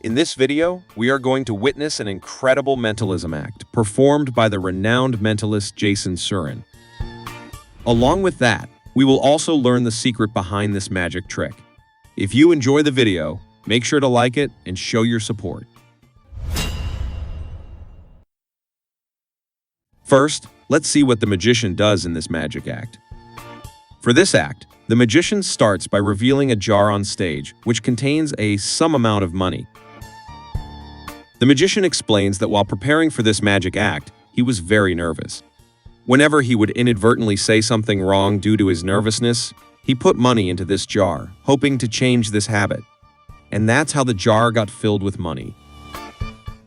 In this video, we are going to witness an incredible mentalism act performed by the renowned mentalist Jason Suran. Along with that, we will also learn the secret behind this magic trick. If you enjoy the video, make sure to like it and show your support. First, let's see what the magician does in this magic act. For this act, the magician starts by revealing a jar on stage, which contains some amount of money. The magician explains that while preparing for this magic act, he was very nervous. Whenever he would inadvertently say something wrong due to his nervousness, he put money into this jar, hoping to change this habit. And that's how the jar got filled with money.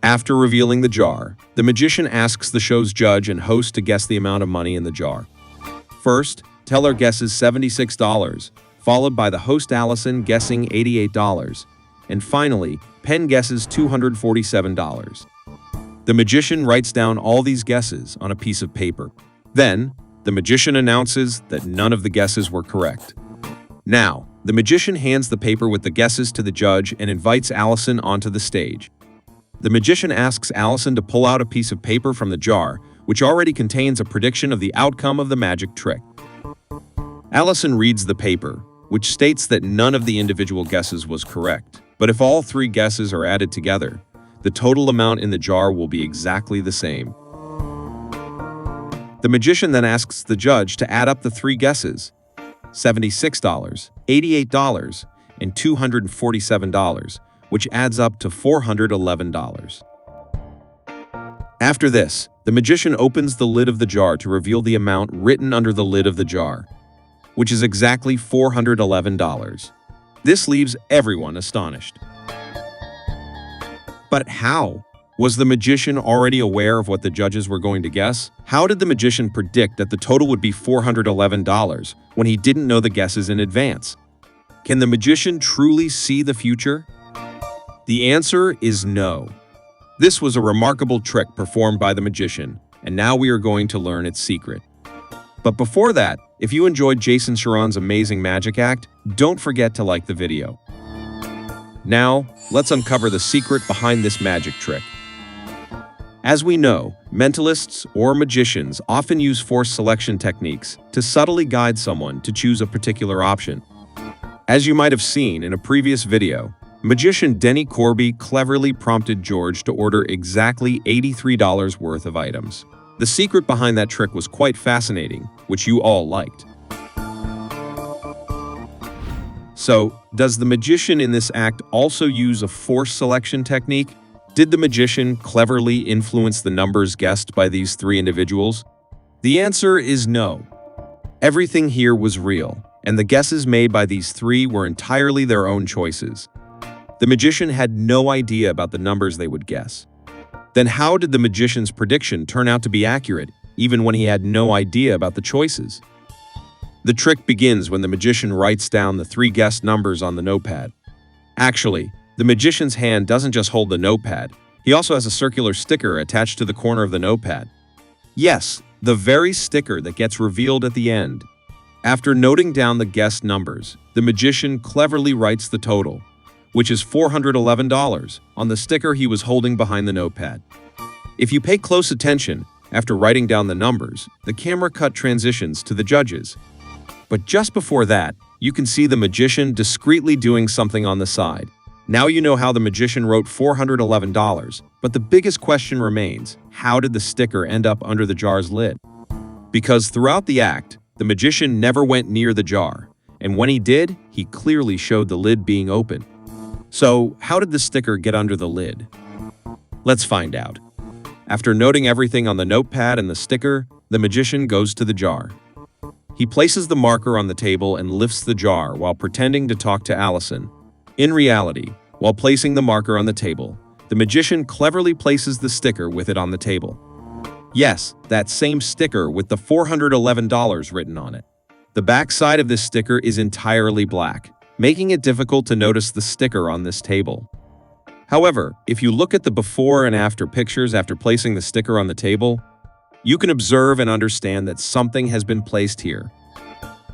After revealing the jar, the magician asks the show's judge and host to guess the amount of money in the jar. First, Teller guesses $76, followed by the host Allison guessing $88, and finally, Penn guesses $247. The magician writes down all these guesses on a piece of paper. Then, the magician announces that none of the guesses were correct. Now, the magician hands the paper with the guesses to the judge and invites Allison onto the stage. The magician asks Allison to pull out a piece of paper from the jar, which already contains a prediction of the outcome of the magic trick. Allison reads the paper, which states that none of the individual guesses was correct. But if all three guesses are added together, the total amount in the jar will be exactly the same. The magician then asks the judge to add up the three guesses, $76, $88, and $247, which adds up to $411. After this, the magician opens the lid of the jar to reveal the amount written under the lid of the jar, which is exactly $411. This leaves everyone astonished. But how? Was the magician already aware of what the judges were going to guess? How did the magician predict that the total would be $411 when he didn't know the guesses in advance? Can the magician truly see the future? The answer is no. This was a remarkable trick performed by the magician, and now we are going to learn its secret. But before that, if you enjoyed Jason Suran's amazing magic act, don't forget to like the video. Now, let's uncover the secret behind this magic trick. As we know, mentalists or magicians often use forced selection techniques to subtly guide someone to choose a particular option. As you might have seen in a previous video, magician Denny Corby cleverly prompted George to order exactly $83 worth of items. The secret behind that trick was quite fascinating, which you all liked. So, does the magician in this act also use a forced selection technique? Did the magician cleverly influence the numbers guessed by these three individuals? The answer is no. Everything here was real, and the guesses made by these three were entirely their own choices. The magician had no idea about the numbers they would guess. Then how did the magician's prediction turn out to be accurate, even when he had no idea about the choices? The trick begins when the magician writes down the three guessed numbers on the notepad. Actually, the magician's hand doesn't just hold the notepad, he also has a circular sticker attached to the corner of the notepad. Yes, the very sticker that gets revealed at the end. After noting down the guessed numbers, the magician cleverly writes the total, which is $411, on the sticker he was holding behind the notepad. If you pay close attention, after writing down the numbers, the camera cut transitions to the judges. But just before that, you can see the magician discreetly doing something on the side. Now you know how the magician wrote $411, but the biggest question remains, how did the sticker end up under the jar's lid? Because throughout the act, the magician never went near the jar, and when he did, he clearly showed the lid being open. So, how did the sticker get under the lid? Let's find out. After noting everything on the notepad and the sticker, the magician goes to the jar. He places the marker on the table and lifts the jar while pretending to talk to Allison. In reality, while placing the marker on the table, the magician cleverly places the sticker with it on the table. Yes, that same sticker with the $411 written on it. The back side of this sticker is entirely black, making it difficult to notice the sticker on this table. However, if you look at the before and after pictures after placing the sticker on the table, you can observe and understand that something has been placed here.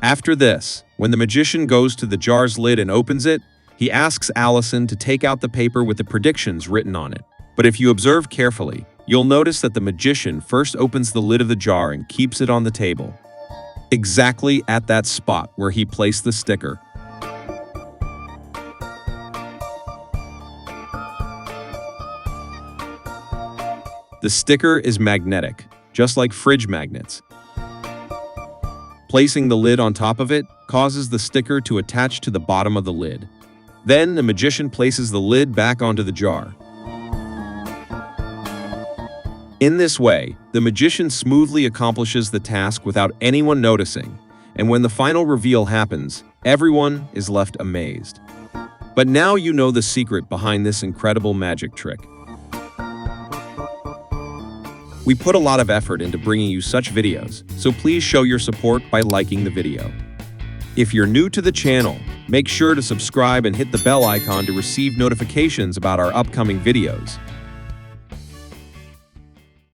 After this, when the magician goes to the jar's lid and opens it, He asks Allison to take out the paper with the predictions written on it. But if you observe carefully, you'll notice that the magician first opens the lid of the jar and keeps it on the table, exactly at that spot where he placed the sticker. The sticker is magnetic, just like fridge magnets. Placing the lid on top of it causes the sticker to attach to the bottom of the lid. Then the magician places the lid back onto the jar. In this way, the magician smoothly accomplishes the task without anyone noticing, and when the final reveal happens, everyone is left amazed. But now you know the secret behind this incredible magic trick. We put a lot of effort into bringing you such videos, so please show your support by liking the video. If you're new to the channel, make sure to subscribe and hit the bell icon to receive notifications about our upcoming videos.